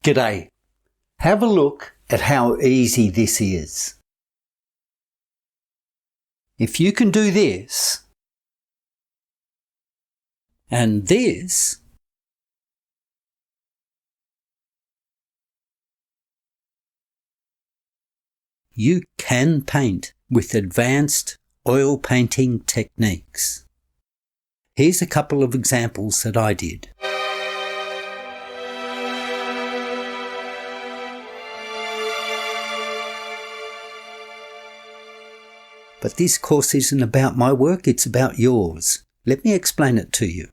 G'day. Have a look at how easy this is. If you can do this, and this, you can paint with advanced oil painting techniques. Here's a couple of examples that I did. But this course isn't about my work, it's about yours. Let me explain it to you.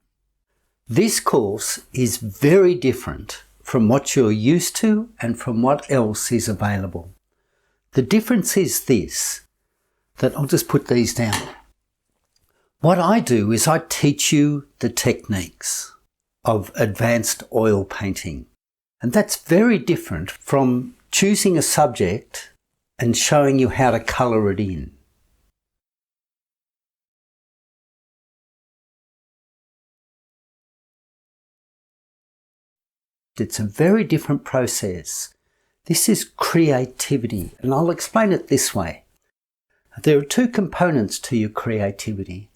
This course is very different from what you're used to and from what else is available. The difference is this, that I'll just put these down. What I do is I teach you the techniques of advanced oil painting. And that's very different from choosing a subject and showing you how to colour it in. It's a very different process. This is creativity, and I'll explain it this way. There are two components to your creativity.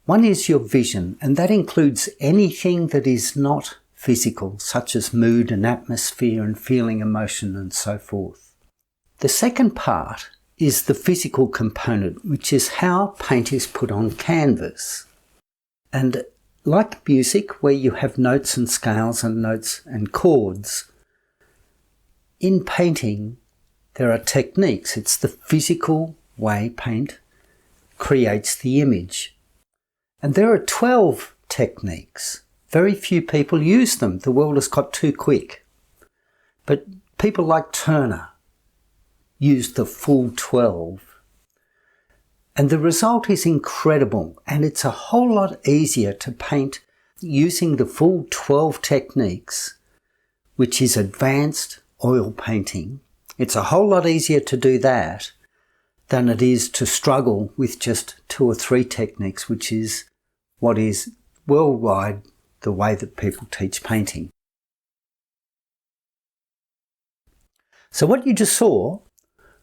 One is your vision, and that includes anything that is not physical, such as mood and atmosphere and feeling emotion and so forth. The second part is the physical component, which is how paint is put on canvas. And like music, where you have notes and scales and notes and chords, in painting there are techniques. It's the physical way paint creates the image. And there are 12 techniques. Very few people use them. The world has got too quick. But people like Turner used the full 12. And the result is incredible, and it's a whole lot easier to paint using the full 12 techniques, which is advanced oil painting. It's a whole lot easier to do that than it is to struggle with just 2 or 3 techniques, which is what is worldwide the way that people teach painting. So what you just saw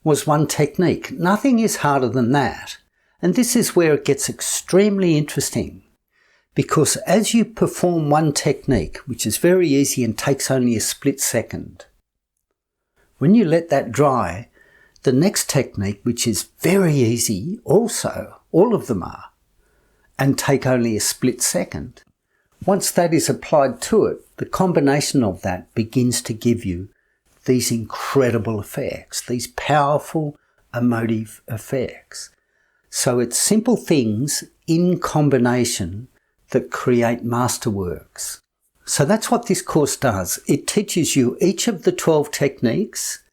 was one technique. Nothing is harder than that. And this is where it gets extremely interesting, because as you perform one technique, which is very easy and takes only a split second, when you let that dry, the next technique, which is very easy also, all of them are, and take only a split second, once that is applied to it, the combination of that begins to give you these incredible effects, these powerful emotive effects. So it's simple things in combination that create masterworks. So that's what this course does. It teaches you each of the 12 techniques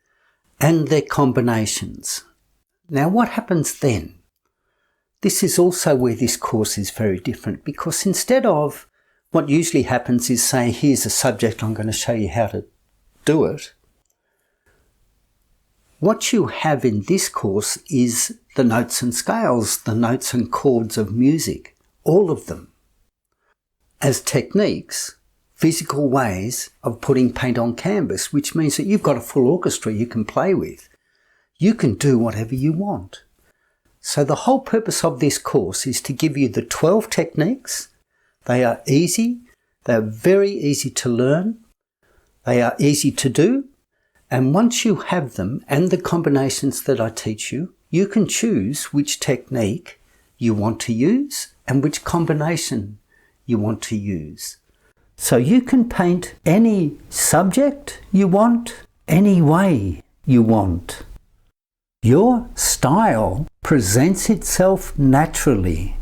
and their combinations. Now what happens then? This is also where this course is very different, because instead of what usually happens is say, here's a subject, I'm going to show you how to do it. What you have in this course is the notes and scales, the notes and chords of music, all of them, as techniques, physical ways of putting paint on canvas, which means that you've got a full orchestra you can play with. You can do whatever you want. So the whole purpose of this course is to give you the 12 techniques. They are easy, they are very easy to learn, they are easy to do. And once you have them and the combinations that I teach you, you can choose which technique you want to use and which combination you want to use. So you can paint any subject you want, any way you want. Your style presents itself naturally.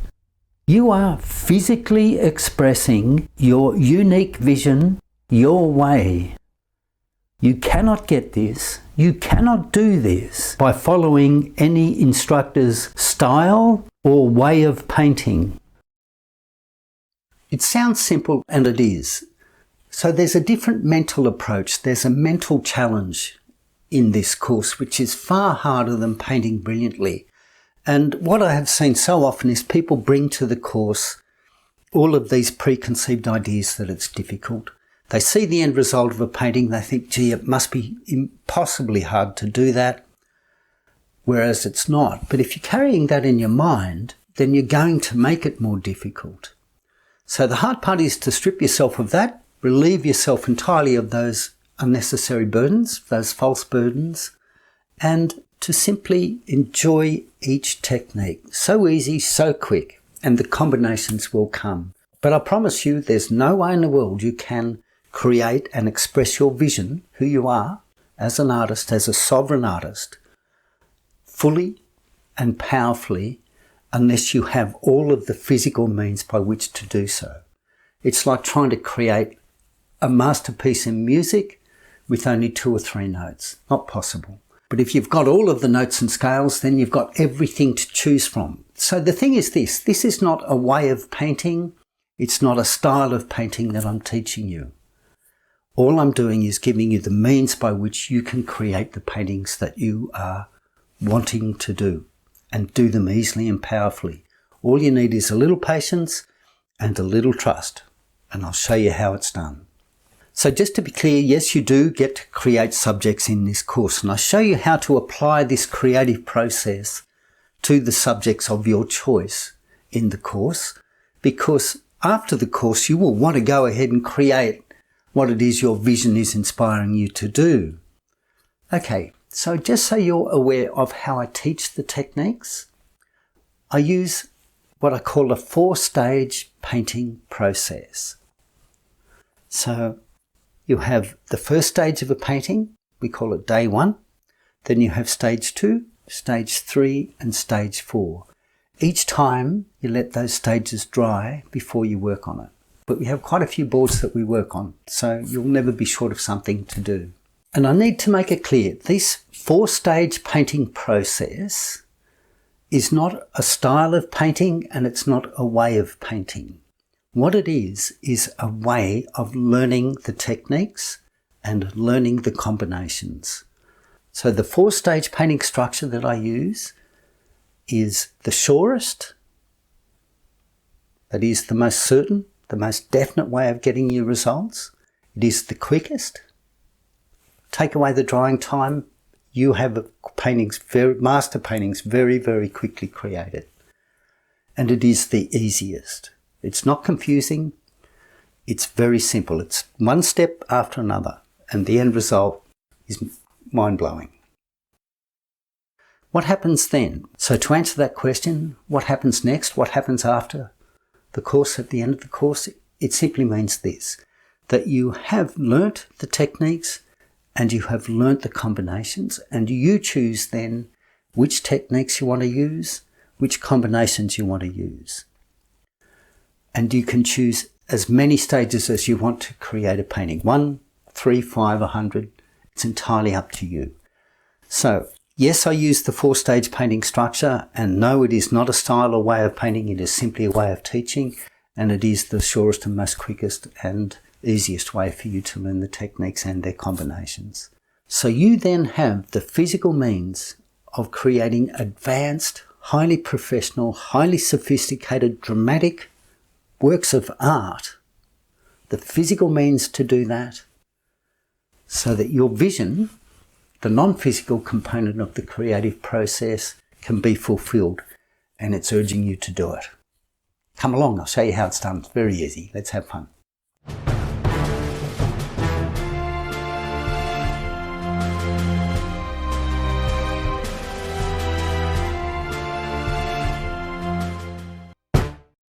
You are physically expressing your unique vision, your way. You cannot get this, you cannot do this by following any instructor's style or way of painting. It sounds simple, and it is. So there's a different mental approach, there's a mental challenge in this course which is far harder than painting brilliantly. And what I have seen so often is people bring to the course all of these preconceived ideas that it's difficult. They see the end result of a painting, they think, gee, it must be impossibly hard to do that, whereas it's not. But if you're carrying that in your mind, then you're going to make it more difficult. So the hard part is to strip yourself of that, relieve yourself entirely of those unnecessary burdens, those false burdens, and to simply enjoy each technique. So easy, so quick, and the combinations will come. But I promise you, there's no way in the world you can create and express your vision, who you are, as an artist, as a sovereign artist, fully and powerfully, unless you have all of the physical means by which to do so. It's like trying to create a masterpiece in music with only 2 or 3 notes. Not possible. But if you've got all of the notes and scales, then you've got everything to choose from. So the thing is this is not a way of painting. It's not a style of painting that I'm teaching you. All I'm doing is giving you the means by which you can create the paintings that you are wanting to do, and do them easily and powerfully. All you need is a little patience and a little trust, and I'll show you how it's done. So just to be clear, yes, you do get to create subjects in this course, and I show you how to apply this creative process to the subjects of your choice in the course, because after the course you will want to go ahead and create what it is your vision is inspiring you to do. Okay, so just so you're aware of how I teach the techniques, I use what I call a 4-stage painting process. So you have the first stage of a painting, we call it day 1. Then you have stage 2, stage 3 and stage 4. Each time you let those stages dry before you work on it. But we have quite a few boards that we work on, so you'll never be short of something to do. And I need to make it clear, this 4-stage painting process is not a style of painting and it's not a way of painting. What it is a way of learning the techniques and learning the combinations. So the 4-stage painting structure that I use is the surest, that is the most certain, the most definite way of getting your results. It is the quickest. Take away the drying time, you have paintings, master paintings very, very quickly created. And it is the easiest. It's not confusing. It's very simple. It's one step after another, and the end result is mind-blowing. What happens then? So to answer that question, what happens next? What happens after the course, at the end of the course? It simply means this, that you have learnt the techniques and you have learnt the combinations, and you choose then which techniques you want to use, which combinations you want to use. And you can choose as many stages as you want to create a painting. 1, 3, 5, 100. It's entirely up to you. So, yes, I use the 4-stage painting structure, and no, it is not a style or way of painting. It is simply a way of teaching, and it is the surest and most quickest and easiest way for you to learn the techniques and their combinations. So you then have the physical means of creating advanced, highly professional, highly sophisticated, dramatic works of art, the physical means to do that, so that your vision, the non-physical component of the creative process, can be fulfilled, and it's urging you to do it. Come along, I'll show you how it's done. It's very easy. Let's have fun.